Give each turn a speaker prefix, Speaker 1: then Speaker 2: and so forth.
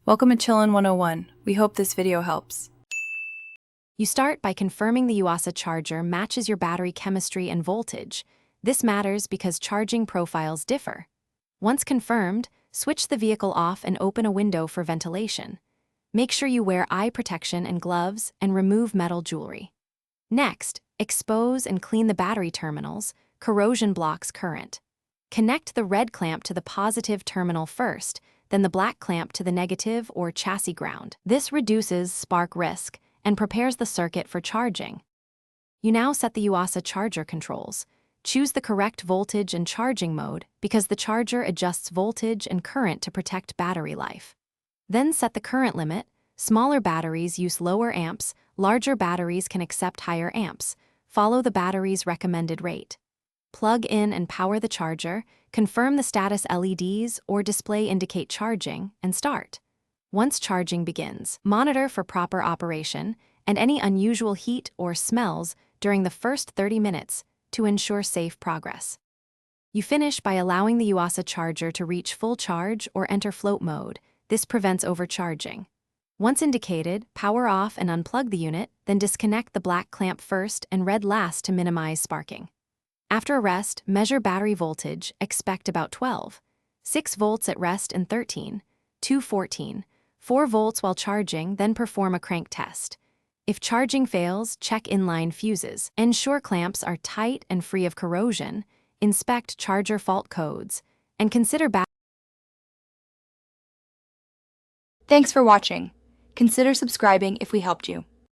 Speaker 1: Welcome to Chillin' 101. We hope this video helps.
Speaker 2: You start by confirming the Yuasa charger matches your battery chemistry and voltage. This matters because charging profiles differ. Once confirmed, switch the vehicle off and open a window for ventilation. Make sure you wear eye protection and gloves and remove metal jewelry. Next, expose and clean the battery terminals. Corrosion blocks current. Connect the red clamp to the positive terminal first, then the black clamp to the negative or chassis ground. This reduces spark risk and prepares the circuit for charging. You now set the Yuasa charger controls. Choose the correct voltage and charging mode because the charger adjusts voltage and current to protect battery life. Then set the current limit. Smaller batteries use lower amps, larger batteries can accept higher amps. Follow the battery's recommended rate. Plug in and power the charger, confirm the status LEDs or display indicate charging, and start. Once charging begins, monitor for proper operation and any unusual heat or smells during the first 30 minutes to ensure safe progress. You finish by allowing the Yuasa charger to reach full charge or enter float mode. This prevents overcharging. Once indicated, power off and unplug the unit, then disconnect the black clamp first and red last to minimize sparking. After a rest, measure battery voltage, expect about 12. 6 volts at rest and 13. 214. 4 volts while charging, then perform a crank test. If charging fails, check inline fuses. Ensure clamps are tight and free of corrosion. Inspect charger fault codes. And consider
Speaker 1: Thanks for watching. Consider subscribing if we helped you.